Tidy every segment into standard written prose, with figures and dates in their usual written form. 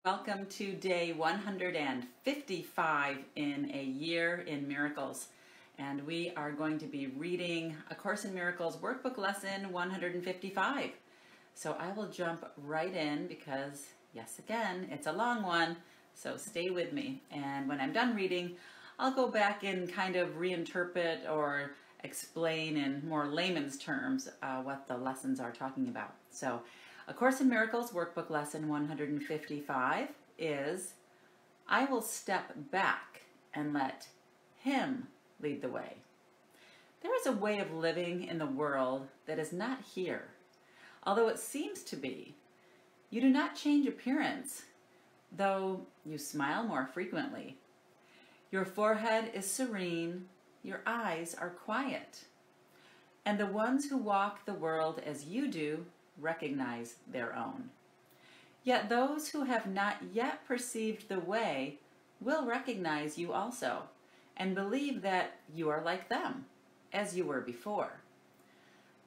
Welcome to day 155 in A Year in Miracles. And we are going to be reading A Course in Miracles workbook lesson 155. So I will jump right in because, yes, again, it's a long one. So stay with me. And when I'm done reading, I'll go back and kind of reinterpret or explain in more layman's terms what the lessons are talking about. So A Course in Miracles workbook lesson 155 is, I will step back and let Him lead the way. There is a way of living in the world that is not here, although it seems to be. You do not change appearance, though you smile more frequently. Your forehead is serene, your eyes are quiet, and the ones who walk the world as you do recognize their own. Yet those who have not yet perceived the way will recognize you also, and believe that you are like them, as you were before.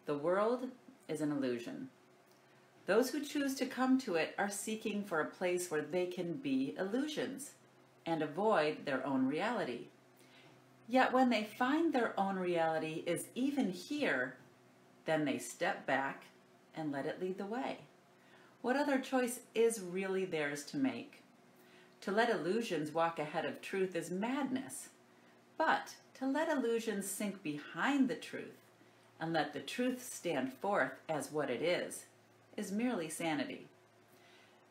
The world is an illusion. Those who choose to come to it are seeking for a place where they can be illusions and avoid their own reality. Yet when they find their own reality is even here, then they step back and let it lead the way. What other choice is really theirs to make? To let illusions walk ahead of truth is madness, but to let illusions sink behind the truth and let the truth stand forth as what it is merely sanity.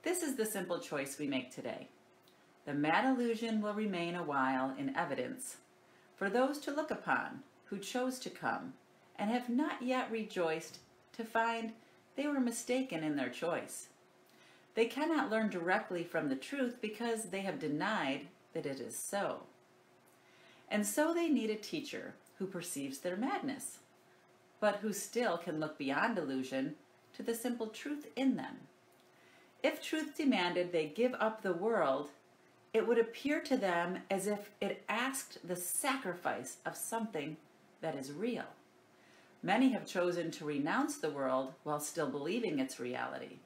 This is the simple choice we make today. The mad illusion will remain a while in evidence for those to look upon who chose to come and have not yet rejoiced to find they were mistaken in their choice. They cannot learn directly from the truth because they have denied that it is so. And so they need a teacher who perceives their madness, but who still can look beyond illusion to the simple truth in them. If truth demanded they give up the world, it would appear to them as if it asked the sacrifice of something that is real. Many have chosen to renounce the world while still believing its reality.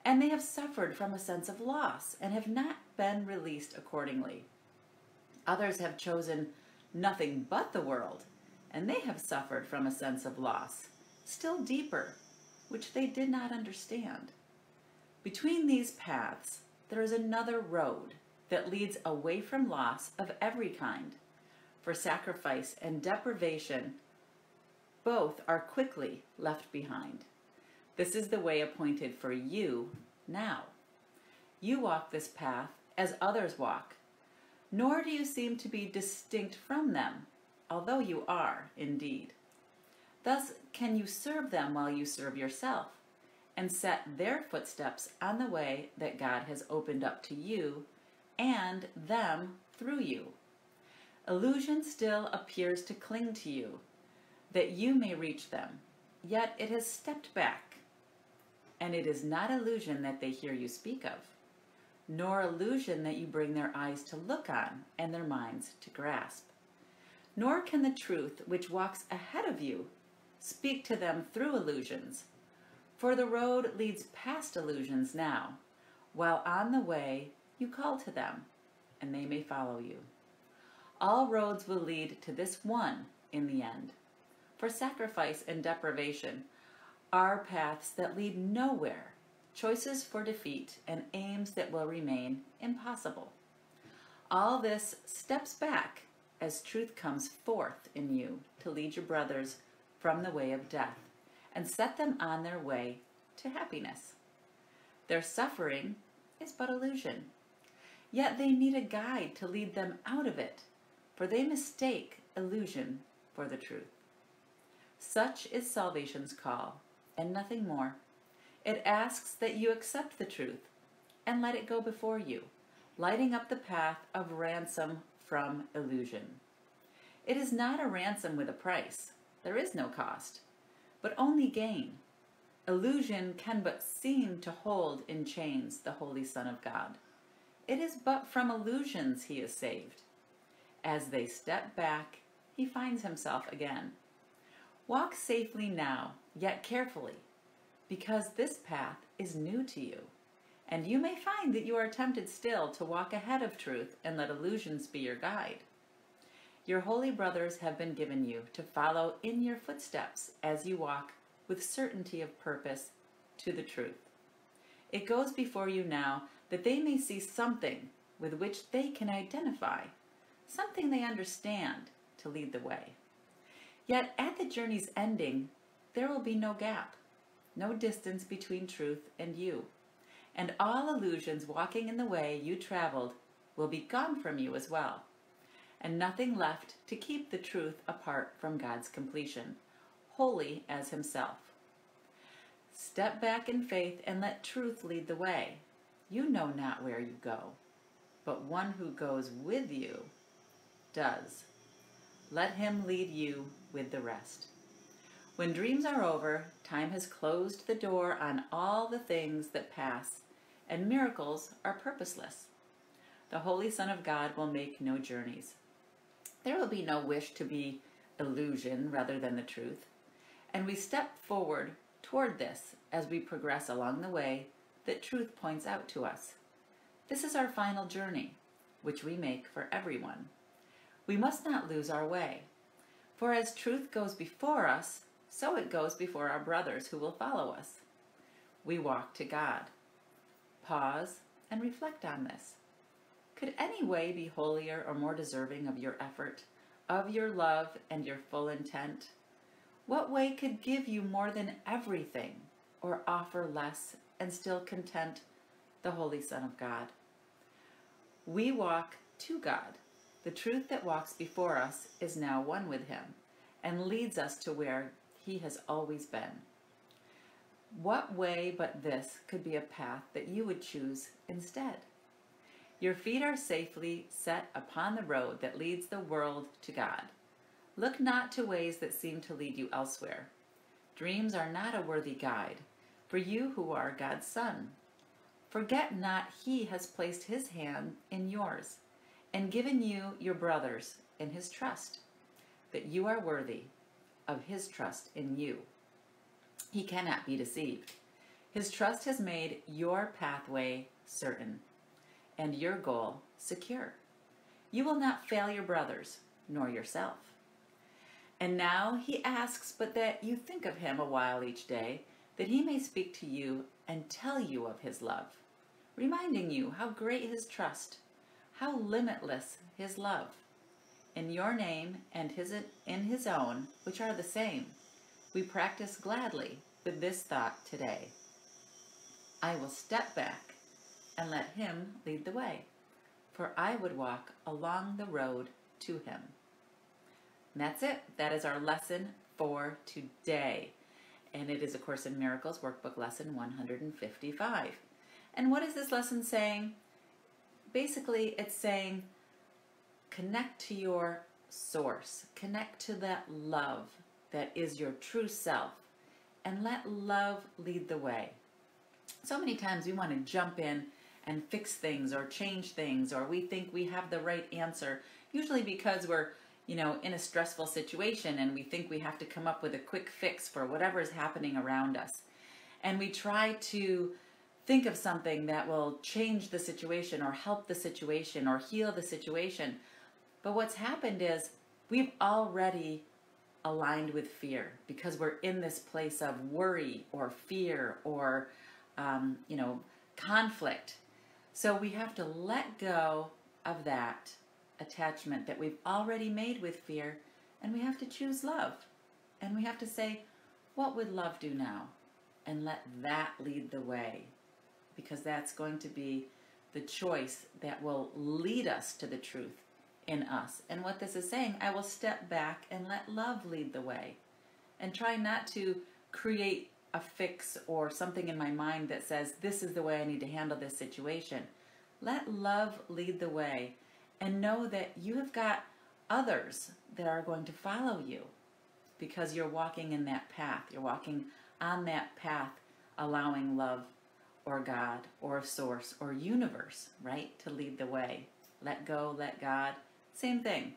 And they have suffered from a sense of loss and have not been released accordingly. Others have chosen nothing but the world, and they have suffered from a sense of loss, still deeper, which they did not understand. Between these paths, there is another road that leads away from loss of every kind. For sacrifice and deprivation, both are quickly left behind. This is the way appointed for you now. You walk this path as others walk, nor do you seem to be distinct from them, although you are indeed. Thus can you serve them while you serve yourself, and set their footsteps on the way that God has opened up to you and them through you. Illusion still appears to cling to you, that you may reach them, yet it has stepped back. And it is not illusion that they hear you speak of, nor illusion that you bring their eyes to look on and their minds to grasp. Nor can the truth which walks ahead of you speak to them through illusions, for the road leads past illusions now, while on the way you call to them, and they may follow you. All roads will lead to this one in the end. For sacrifice and deprivation are paths that lead nowhere, choices for defeat, and aims that will remain impossible. All this steps back as truth comes forth in you to lead your brothers from the way of death and set them on their way to happiness. Their suffering is but illusion, yet they need a guide to lead them out of it, for they mistake illusion for the truth. Such is salvation's call, and nothing more. It asks that you accept the truth and let it go before you, lighting up the path of ransom from illusion. It is not a ransom with a price. There is no cost, but only gain. Illusion can but seem to hold in chains the Holy Son of God. It is but from illusions he is saved. As they step back, he finds himself again. Walk safely now, yet carefully, because this path is new to you, And you may find that you are tempted still to walk ahead of truth and let illusions be your guide. Your holy brothers have been given you to follow in your footsteps as you walk with certainty of purpose to the truth. It goes before you now that they may see something with which they can identify, something they understand to lead the way. Yet at the journey's ending, there will be no gap, no distance between truth and you, and all illusions walking in the way you traveled will be gone from you as well, and nothing left to keep the truth apart from God's completion, holy as himself. Step back in faith and let truth lead the way. You know not where you go, but one who goes with you does. Let him lead you with the rest. When dreams are over, time has closed the door on all the things that pass, and miracles are purposeless. The Holy Son of God will make no journeys. There will be no wish to be illusion rather than the truth, and we step forward toward this as we progress along the way that truth points out to us. This is our final journey, which we make for everyone. We must not lose our way, for as truth goes before us, so it goes before our brothers who will follow us. We walk to God. Pause and reflect on this. Could any way be holier or more deserving of your effort, of your love and your full intent? What way could give you more than everything, or offer less and still content the Holy Son of God? We walk to God. The truth that walks before us is now one with him and leads us to where he has always been. What way but this could be a path that you would choose instead? Your feet are safely set upon the road that leads the world to God. Look not to ways that seem to lead you elsewhere. Dreams are not a worthy guide for you who are God's son. Forget not he has placed his hand in yours and given you your brothers in his trust, that you are worthy of his trust in you. He cannot be deceived. His trust has made your pathway certain and your goal secure. You will not fail your brothers nor yourself. And now he asks but that you think of him a while each day, that he may speak to you and tell you of his love, reminding you how great his trust, how limitless his love. In your name and in his own, which are the same, we practice gladly with this thought today. I will step back and let him lead the way, for I would walk along the road to him. And that's it. That is our lesson for today. And it is A Course in Miracles, Workbook Lesson 155. And what is this lesson saying? Basically, it's saying, connect to your source. Connect to that love that is your true self. And let love lead the way. So many times we want to jump in and fix things or change things, or we think we have the right answer, usually because we're in a stressful situation and we think we have to come up with a quick fix for whatever is happening around us. And we try to think of something that will change the situation or help the situation or heal the situation. But what's happened is we've already aligned with fear because we're in this place of worry or fear or, conflict. So we have to let go of that attachment that we've already made with fear, and we have to choose love. And we have to say, what would love do now? And let that lead the way, because that's going to be the choice that will lead us to the truth in us. And what this is saying, I will step back and let love lead the way, and try not to create a fix or something in my mind that says this is the way I need to handle this situation. Let love lead the way, and know that you have got others that are going to follow you because you're walking in that path. You're walking on that path, allowing love or God or source or universe, right, to lead the way. Let go, let God. Same thing,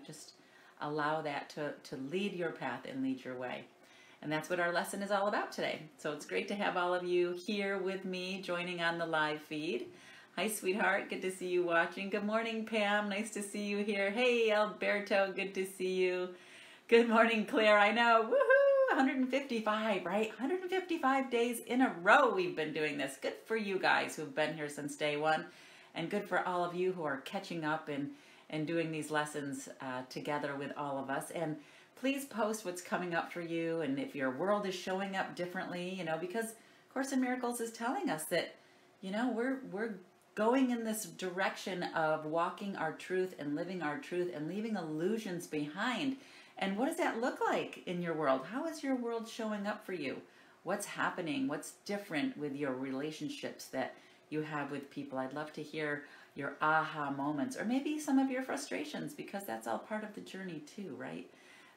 just allow that to lead your path and lead your way. And that's what our lesson is all about today. So it's great to have all of you here with me joining on the live feed. Hi, sweetheart. Good to see you watching. Good morning, Pam. Nice to see you here. Hey, Alberto. Good to see you. Good morning, Claire. I know. Woohoo! 155, right? 155 days in a row we've been doing this. Good for you guys who've been here since day one. And good for all of you who are catching up and doing these lessons together with all of us. And please post what's coming up for you and if your world is showing up differently, because Course in Miracles is telling us that, we're going in this direction of walking our truth and living our truth and leaving illusions behind. And what does that look like in your world? How is your world showing up for you? What's happening? What's different with your relationships that you have with people? I'd love to hear your aha moments or maybe some of your frustrations, because that's all part of the journey too, right?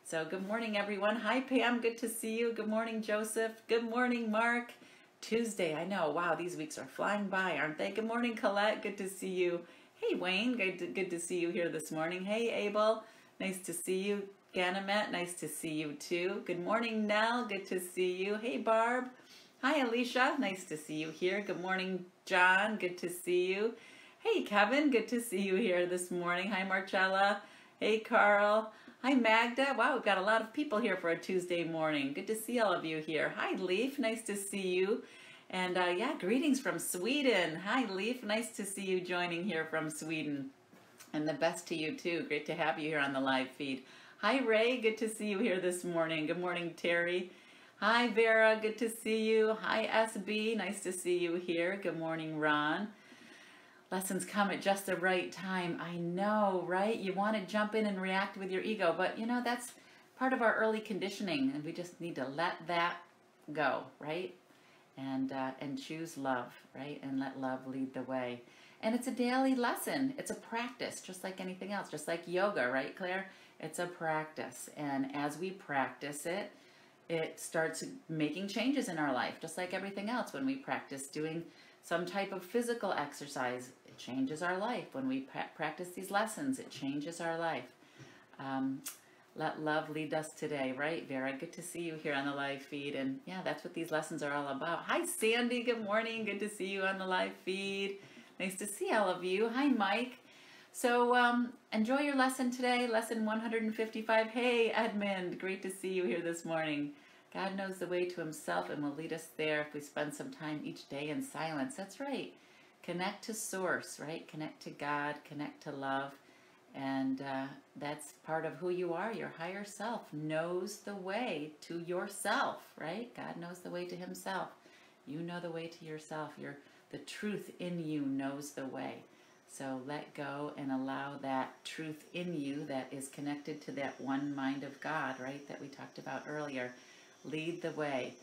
So good morning, everyone. Hi, Pam. Good to see you. Good morning, Joseph. Good morning, Mark. Tuesday. I know. Wow, these weeks are flying by, aren't they? Good morning, Colette. Good to see you. Hey, Wayne. Good to see you here this morning. Hey, Abel. Nice to see you. Ganymet. Nice to see you, too. Good morning, Nell. Good to see you. Hey, Barb. Hi, Alicia. Nice to see you here. Good morning, John. Good to see you. Hey, Kevin. Good to see you here this morning. Hi, Marcella. Hey, Carl. Hi, Magda. Wow, we've got a lot of people here for a Tuesday morning. Good to see all of you here. Hi, Leaf. Nice to see you. And yeah, greetings from Sweden. Hi, Leaf. Nice to see you joining here from Sweden. And the best to you, too. Great to have you here on the live feed. Hi, Ray. Good to see you here this morning. Good morning, Terry. Hi, Vera. Good to see you. Hi, SB. Nice to see you here. Good morning, Ron. Lessons come at just the right time. I know, right? You want to jump in and react with your ego, but that's part of our early conditioning, and we just need to let that go, right? And choose love, right? And let love lead the way. And it's a daily lesson. It's a practice, just like anything else, just like yoga, right, Claire? It's a practice, and as we practice it, it starts making changes in our life, just like everything else. When we practice doing some type of physical exercise, it changes our life. When we practice these lessons, it changes our life. Let love lead us today, right, Vera? Good to see you here on the live feed. And yeah, that's what these lessons are all about. Hi, Sandy. Good morning. Good to see you on the live feed. Nice to see all of you. Hi, Mike. So enjoy your lesson today, lesson 155. Hey, Edmund. Great to see you here this morning. God knows the way to himself and will lead us there if we spend some time each day in silence. That's right. Connect to source, right? Connect to God, connect to love. And that's part of who you are. Your higher self knows the way to yourself, right? God knows the way to himself. You know the way to yourself. The truth in you knows the way. So let go and allow that truth in you that is connected to that one mind of God, right? That we talked about earlier. Lead the way.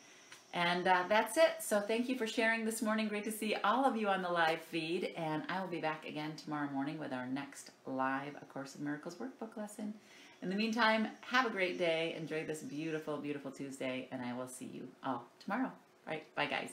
And that's it. So thank you for sharing this morning. Great to see all of you on the live feed. And I will be back again tomorrow morning with our next live A Course in Miracles workbook lesson. In the meantime, have a great day. Enjoy this beautiful, beautiful Tuesday. And I will see you all tomorrow. All right. Bye, guys.